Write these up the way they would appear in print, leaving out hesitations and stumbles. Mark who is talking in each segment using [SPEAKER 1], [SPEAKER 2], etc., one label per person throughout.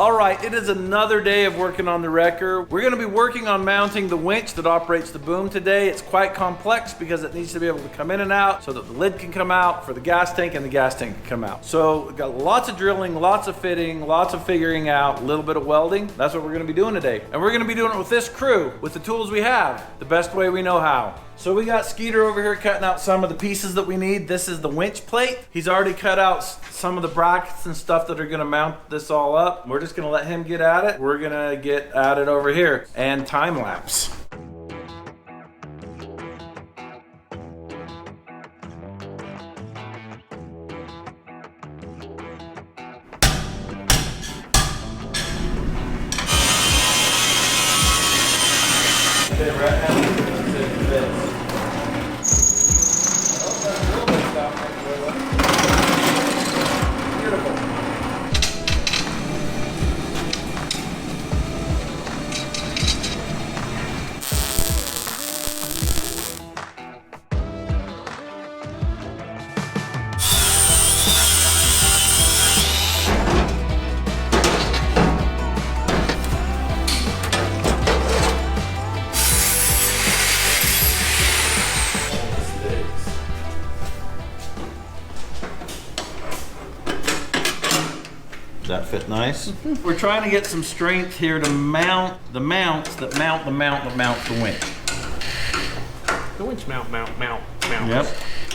[SPEAKER 1] All right, it is another day of working on the wrecker. We're gonna be working on mounting the winch that operates the boom today. It's quite complex because it needs to be able to come in and out so that the lid can come out for the gas tank and the gas tank can come out. So we've got lots of drilling, lots of fitting, lots of figuring out, a little bit of welding. That's what we're gonna be doing today. And we're gonna be doing it with this crew, with the tools we have, the best way we know how. So we got Skeeter over here cutting out some of the pieces that we need. This is the winch plate. He's already cut out some of the brackets and stuff that are gonna mount this all up. We're just gonna let him get at it. We're gonna get at it over here and time lapse. Okay, right now. That fit nice. We're trying to get some strength here to mount the mounts that mount the winch.
[SPEAKER 2] The winch mount.
[SPEAKER 1] Yep.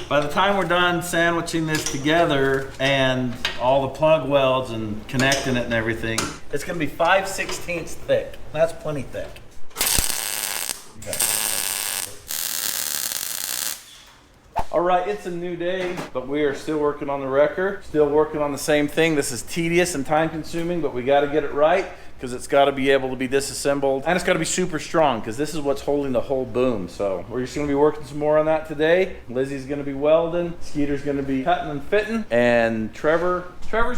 [SPEAKER 1] By the time we're done sandwiching this together and all the plug welds and connecting it and everything, it's gonna be 5/16 thick. That's plenty thick. Okay. All right, it's a new day, but we are still working on the wrecker, still working on the same thing. This is tedious and time consuming, but we got to get it right because it's got to be able to be disassembled and it's got to be super strong because this is what's holding the whole boom. So we're just going to be working some more on that today. Lizzie's going to be welding, Skeeter's going to be cutting and fitting, and Trevor's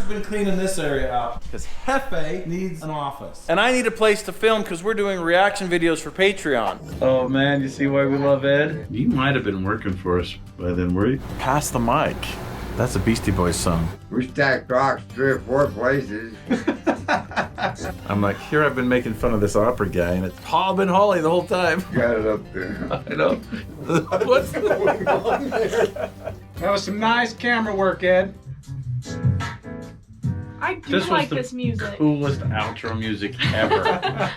[SPEAKER 1] been cleaning this area out because Hefe needs an office. And I need a place to film because we're doing reaction videos for Patreon. Oh man, you see why we love Ed? You might have been working for us by then, were you? Pass the mic. That's a Beastie Boys song.
[SPEAKER 3] We stacked rocks 3 or 4 places.
[SPEAKER 1] I'm like, here I've been making fun of this opera guy and it's Paul been Holly the whole time.
[SPEAKER 3] Got it up there.
[SPEAKER 1] I know. What's going on there?
[SPEAKER 2] That was some nice camera work, Ed.
[SPEAKER 4] I do like this music.
[SPEAKER 1] Coolest outro music ever.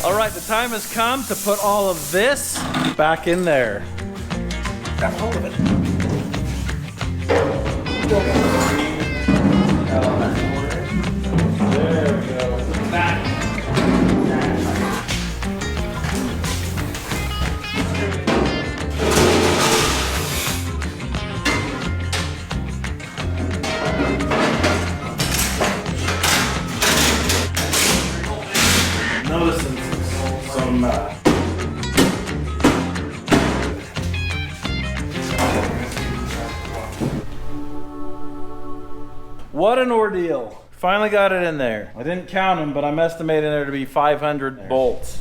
[SPEAKER 1] All right, the time has come to put all of this back in there. Grab hold of it. There we go. Back. Noticing some what an ordeal. Finally got it in there. I didn't count them, but I'm estimating there to be 500 bolts.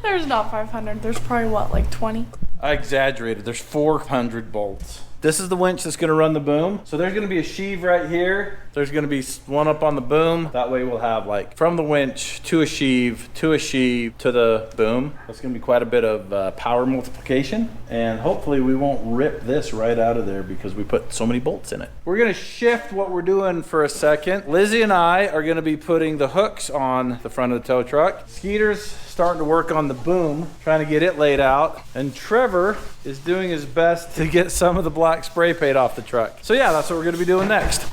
[SPEAKER 4] There's not 500. There's probably what, like 20?
[SPEAKER 1] I exaggerated. There's 400 bolts. This is the winch that's gonna run the boom. So there's gonna be a sheave right here. There's gonna be one up on the boom. That way we'll have like from the winch to a sheave to the boom. That's gonna be quite a bit of power multiplication. And hopefully we won't rip this right out of there because we put so many bolts in it. We're gonna shift what we're doing for a second. Lizzie and I are gonna be putting the hooks on the front of the tow truck. Skeeter's starting to work on the boom, trying to get it laid out. And Trevor is doing his best to get some of the black spray paint off the truck. So yeah, that's what we're gonna be doing next.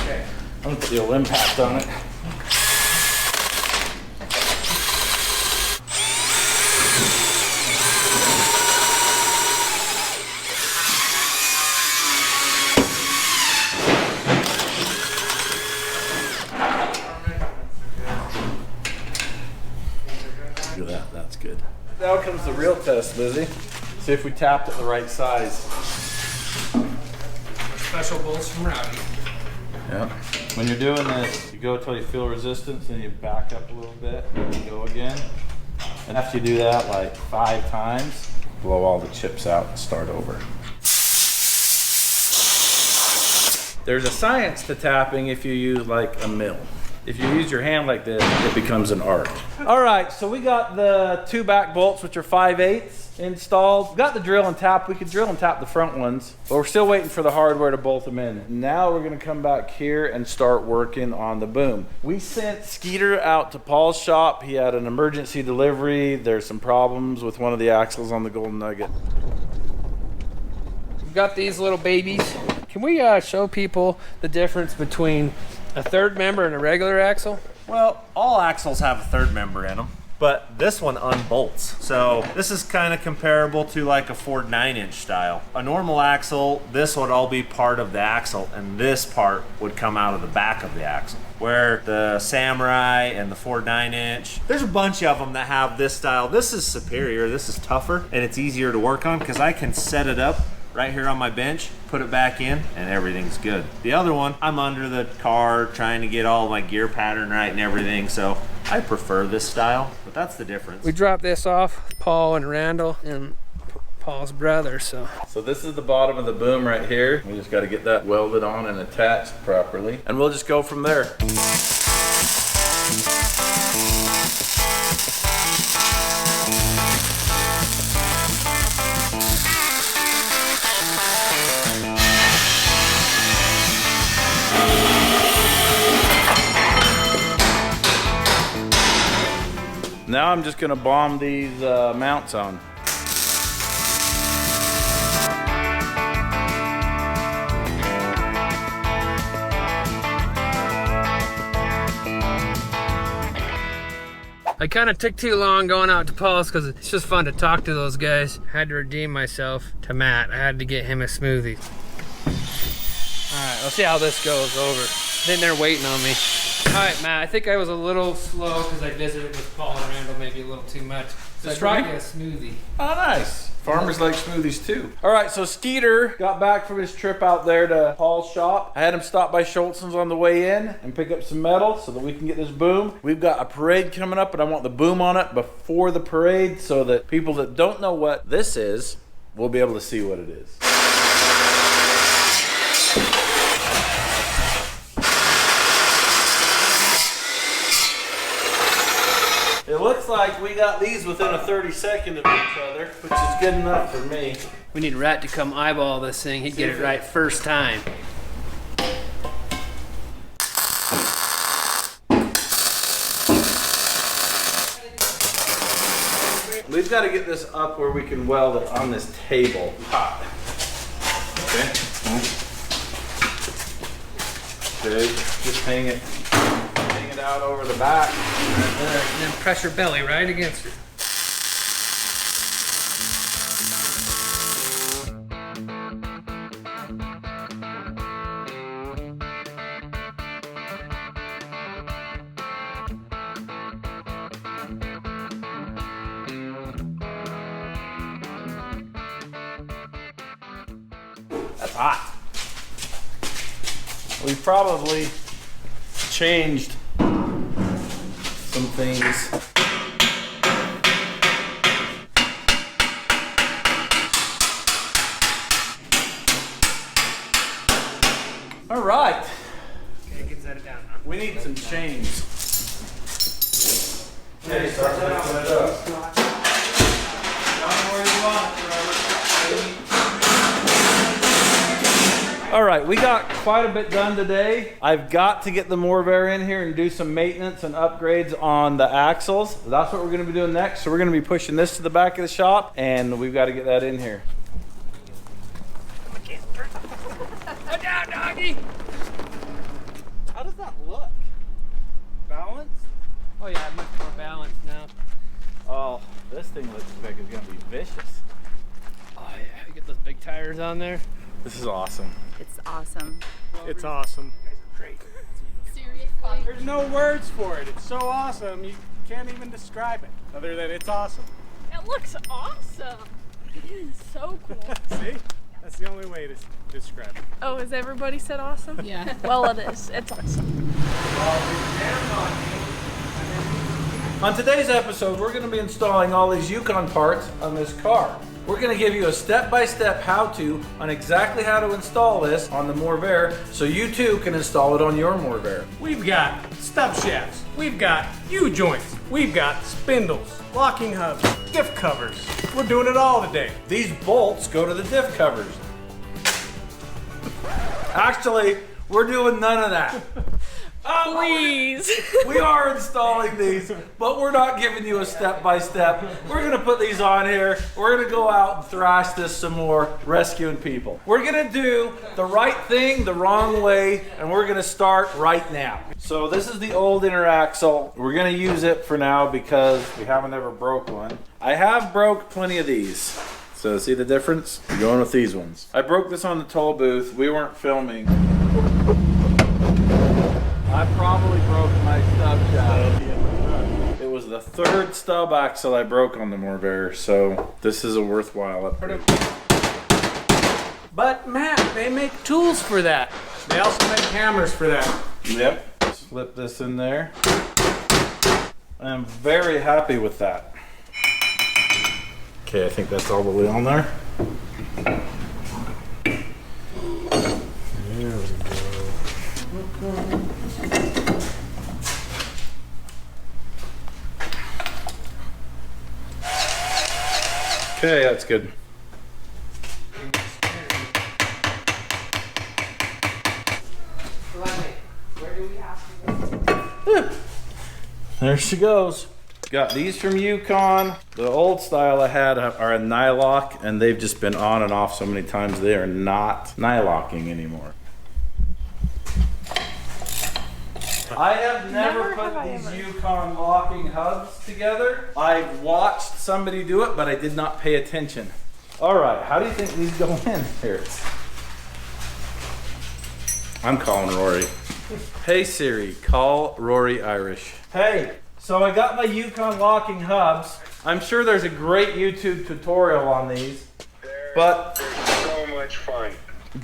[SPEAKER 1] Okay, I'm gonna put the old impact on it. Look at that, that's good. Now comes the real test, Lizzie. See if we tapped it the right size.
[SPEAKER 2] Special bolts from Rowdy.
[SPEAKER 1] Yep. When you're doing this, you go till you feel resistance, and you back up a little bit, and you go again. And after you do that like 5 times, blow all the chips out and start over. There's a science to tapping if you use like a mill. If you use your hand like this, it becomes an art. All right, so we got the 2 back bolts, which are 5/8 installed. We got the drill and tap. We could drill and tap the front ones, but we're still waiting for the hardware to bolt them in. Now we're gonna come back here and start working on the boom. We sent Skeeter out to Paul's shop. He had an emergency delivery. There's some problems with one of the axles on the Golden Nugget.
[SPEAKER 2] We've got these little babies. Can we show people the difference between a third member and a regular axle?
[SPEAKER 5] Well, all axles have a third member in them, but this one unbolts. So this is kind of comparable to like a Ford 9-inch style. A normal axle, this would all be part of the axle, and this part would come out of the back of the axle. Where the Samurai and the Ford 9-inch, there's a bunch of them that have this style. This is superior, this is tougher, and it's easier to work on because I can set it up right here on my bench, put it back in, and everything's good. The other one, I'm under the car trying to get all my gear pattern right and everything, so I prefer this style, but that's the difference.
[SPEAKER 2] We dropped this off, Paul and Randall and Paul's brother, so.
[SPEAKER 1] So this is the bottom of the boom right here. We just got to get that welded on and attached properly, and we'll just go from there. Now I'm just gonna bomb these mounts on.
[SPEAKER 2] I kind of took too long going out to Paul's because it's just fun to talk to those guys. I had to redeem myself to Matt. I had to get him a smoothie. All right, let's see how this goes over. Then they're waiting on me. All right, Matt, I think I was a little slow because I visited with Paul and Randall maybe a little too much. So I brought you a smoothie.
[SPEAKER 1] Oh, nice. Farmers like smoothies too. All right, so Skeeter got back from his trip out there to Paul's shop. I had him stop by Schultz's on the way in and pick up some metal so that we can get this boom. We've got a parade coming up, and I want the boom on it before the parade so that people that don't know what this is will be able to see what it is. It looks like we got these within a 30-second of each other, which is good enough for me.
[SPEAKER 2] We need Rat to come eyeball this thing. He'd get it right first time.
[SPEAKER 1] We've got to get this up where we can weld it on this table. Hot. Okay. Okay. Just hang it out over the back. Right there.
[SPEAKER 2] And then press your belly right against it.
[SPEAKER 1] That's hot. We've probably changed some things. All right.
[SPEAKER 2] Okay, get set it down now.
[SPEAKER 1] We need some chains. Okay, start lifting it up. Down where you want it, Robert. All right, we got quite a bit done today. I've got to get the MORR in here and do some maintenance and upgrades on the axles. That's what we're gonna be doing next. So we're gonna be pushing this to the back of the shop, and we've got to get that in here.
[SPEAKER 2] Go down, doggy!
[SPEAKER 1] How does that look? Balanced?
[SPEAKER 2] Oh yeah, much more balanced now.
[SPEAKER 1] Oh, this thing looks like it's gonna be vicious.
[SPEAKER 2] Oh yeah, you get those big tires on there.
[SPEAKER 1] This is awesome.
[SPEAKER 6] It's awesome.
[SPEAKER 2] It's awesome.
[SPEAKER 6] Seriously.
[SPEAKER 7] There's no words for it. It's so awesome. You can't even describe it other than it's awesome.
[SPEAKER 4] It looks awesome. So cool.
[SPEAKER 7] See? That's the only way to describe it.
[SPEAKER 4] Oh, has everybody said awesome?
[SPEAKER 6] Yeah.
[SPEAKER 4] Well, it is. It's awesome.
[SPEAKER 1] On today's episode, we're going to be installing all these Yukon parts on this car. We're going to give you a step-by-step how-to on exactly how to install this on the MORR so you too can install it on your MORR.
[SPEAKER 7] We've got stub shafts. We've got U-joints. We've got spindles, locking hubs, diff covers. We're doing it all today.
[SPEAKER 1] These bolts go to the diff covers. Actually, we're doing none of that.
[SPEAKER 4] Please.
[SPEAKER 1] We are installing these, but we're not giving you a step-by-step. We're gonna put these on here. We're gonna go out and thrash this some more, rescuing people. We're gonna do the right thing the wrong way, and we're gonna start right now. So this is the old inner axle. We're gonna use it for now because we haven't ever broke one. I have broke plenty of these. So see the difference? We're going with these ones. I broke this on the toll booth. We weren't filming. I probably broke my stub shaft. It was the third stub axle I broke on the MORR, so this is a worthwhile upgrade.
[SPEAKER 7] But Matt, they make tools for that. They also make hammers for that.
[SPEAKER 1] Yep, slip this in there. I'm very happy with that. Okay, I think that's all the way on there. There we go. Okay, that's good. There she goes. Got these from Yukon. The old style I had are a nylock, and they've just been on and off so many times they are not nylocking anymore. I have never put these Yukon locking hubs together. I've watched somebody do it, but I did not pay attention. All right, how do you think these go in here? I'm calling Rory. Hey Siri, call Rory Irish. Hey, so I got my Yukon locking hubs. I'm sure there's a great YouTube tutorial on these, but
[SPEAKER 8] they're so much fun.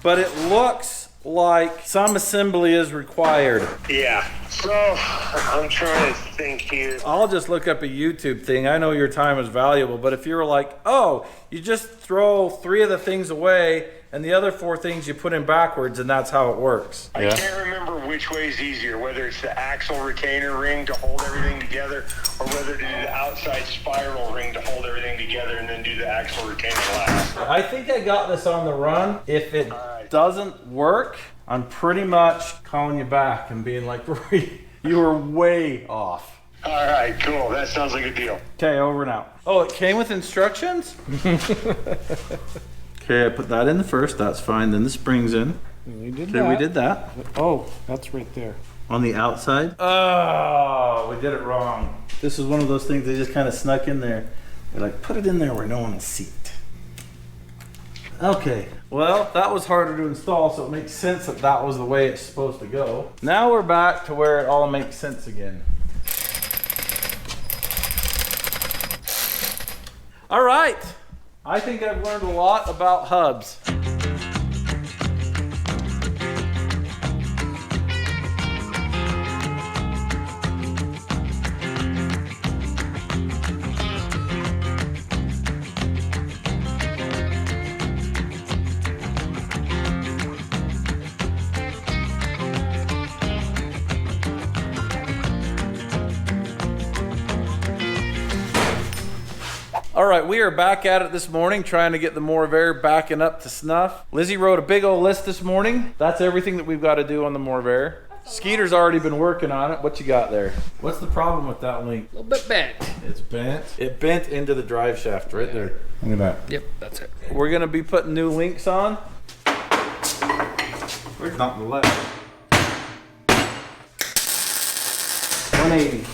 [SPEAKER 1] But it looks like some assembly is required.
[SPEAKER 8] Yeah. So I'm trying to think here.
[SPEAKER 1] I'll just look up a YouTube thing. I know your time is valuable, but if you're like, oh, you just throw 3 of the things away and the other 4 things you put in backwards, and that's how it works.
[SPEAKER 8] I can't remember which way is easier, whether it's the axle retainer ring to hold everything together, or whether to do the outside spiral ring to hold everything together and then do the axle retainer last.
[SPEAKER 1] I think I got this on the run. If it doesn't work, I'm pretty much calling you back and being like, Rory, you were way off.
[SPEAKER 8] All right, cool. That sounds like a deal.
[SPEAKER 1] Okay, over and out. Oh, it came with instructions? Okay, I put that in the first, that's fine. Then the spring's in.
[SPEAKER 7] You did
[SPEAKER 1] Okay, we did that.
[SPEAKER 7] Oh, that's right there.
[SPEAKER 1] On the outside. Oh, we did it wrong. This is one of those things they just kind of snuck in there. They're like, put it in there where no one will see it. Okay, well, that was harder to install, so it makes sense that that was the way it's supposed to go. Now we're back to where it all makes sense again. All right. I think I've learned a lot about hubs. All right, we are back at it this morning trying to get the MORR backing up to snuff. Lizzie wrote a big old list this morning. That's everything that we've got to do on the MORR. Skeeter's already been working on it. What you got there? What's the problem with that link?
[SPEAKER 2] A little bit bent.
[SPEAKER 1] It's bent. It bent into the drive shaft right there. Look at that.
[SPEAKER 2] Yep, that's it.
[SPEAKER 1] We're gonna be putting new links on. Where's not the left? 180.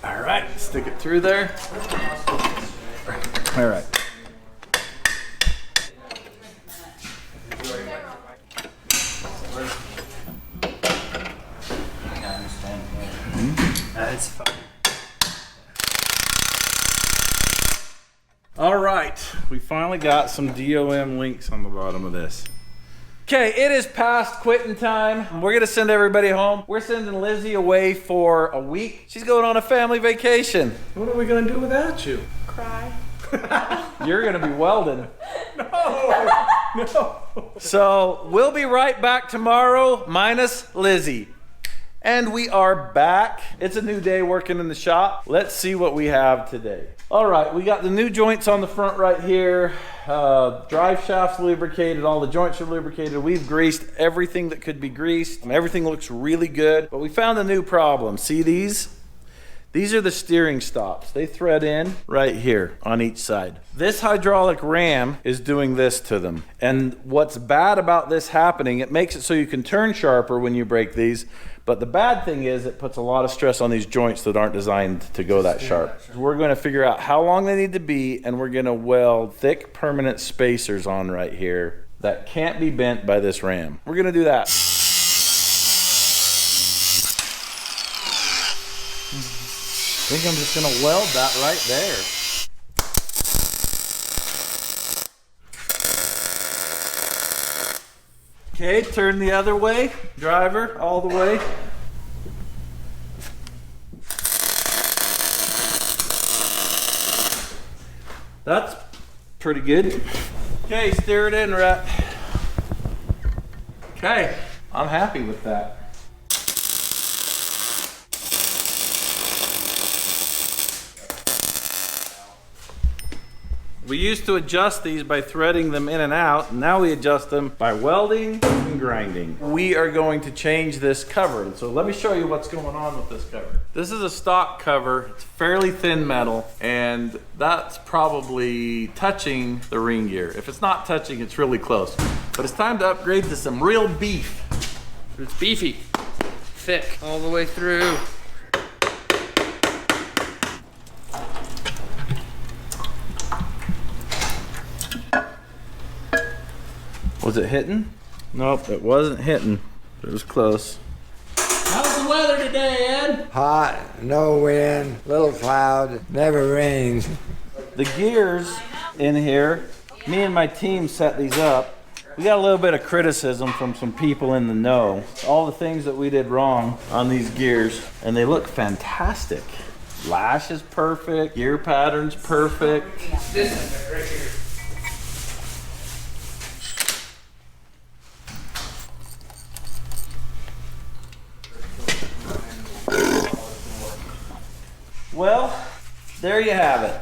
[SPEAKER 1] All right, stick it through there. All right.
[SPEAKER 2] That's fine.
[SPEAKER 1] All right, we finally got some DOM links on the bottom of this. Okay, it is past quitting time. We're gonna send everybody home. We're sending Lizzie away for a week. She's going on a family vacation.
[SPEAKER 7] What are we gonna do without you?
[SPEAKER 4] Cry.
[SPEAKER 1] You're gonna be welding.
[SPEAKER 7] No.
[SPEAKER 1] So we'll be right back tomorrow, minus Lizzie. And we are back. It's a new day working in the shop. Let's see what we have today. All right, we got the new joints on the front right here. Drive shaft's lubricated, all the joints are lubricated. We've greased everything that could be greased. Everything looks really good, but we found a new problem. See these? These are the steering stops. They thread in right here on each side. This hydraulic ram is doing this to them. And what's bad about this happening, it makes it so you can turn sharper when you break these, but the bad thing is it puts a lot of stress on these joints that aren't designed to go that sharp. We're gonna figure out how long they need to be, and we're gonna weld thick permanent spacers on right here that can't be bent by this ram. We're gonna do that. I think I'm just gonna weld that right there. Okay, turn the other way. Driver, all the way. That's pretty good. Okay, steer it in, Rhett. Okay, I'm happy with that. We used to adjust these by threading them in and out, and now we adjust them by welding and grinding. We are going to change this cover. So let me show you what's going on with this cover. This is a stock cover. It's fairly thin metal, and that's probably touching the ring gear. If it's not touching, it's really close. But it's time to upgrade to some real beef.
[SPEAKER 2] It's beefy, thick all the way through.
[SPEAKER 1] Was it hitting? Nope, it wasn't hitting. It was close.
[SPEAKER 2] How's the weather today, Ed?
[SPEAKER 3] Hot, no wind, little cloud, never rains.
[SPEAKER 1] The gears in here, me and my team set these up. We got a little bit of criticism from some people in the know. All the things that we did wrong on these gears, and they look fantastic. Lash is perfect, gear pattern's perfect.
[SPEAKER 2] This is right here.
[SPEAKER 1] Well, there you have it.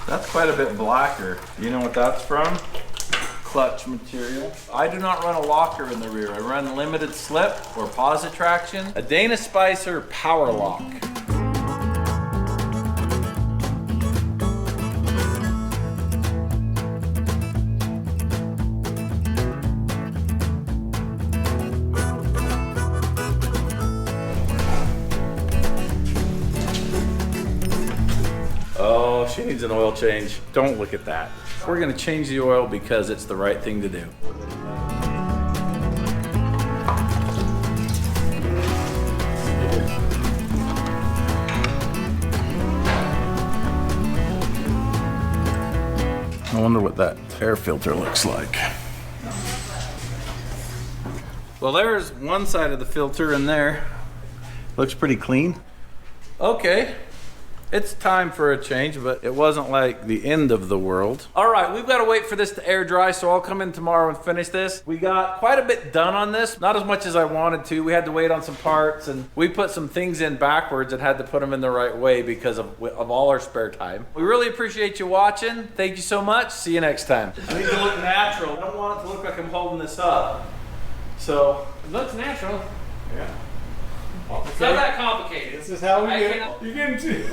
[SPEAKER 1] That's quite a bit blacker. You know what that's from? Clutch material. I do not run a locker in the rear. I run limited slip or posit traction. A Dana Spicer power lock. Oh, she needs an oil change. Don't look at that. We're gonna change the oil because it's the right thing to do. I wonder what that air filter looks like. Well, there's one side of the filter in there. Looks pretty clean. Okay. It's time for a change, but it wasn't like the end of the world. All right, we've got to wait for this to air dry, so I'll come in tomorrow and finish this. We got quite a bit done on this, not as much as I wanted to. We had to wait on some parts, and we put some things in backwards and had to put them in the right way because of all our spare time. We really appreciate you watching. Thank you so much. See you next time. I need to look natural. I don't want it to look like I'm holding this up. So,
[SPEAKER 2] It looks natural.
[SPEAKER 7] Yeah.
[SPEAKER 2] It's not that complicated.
[SPEAKER 7] This is how we
[SPEAKER 2] I
[SPEAKER 7] get it.
[SPEAKER 2] cannot-
[SPEAKER 7] You're getting too.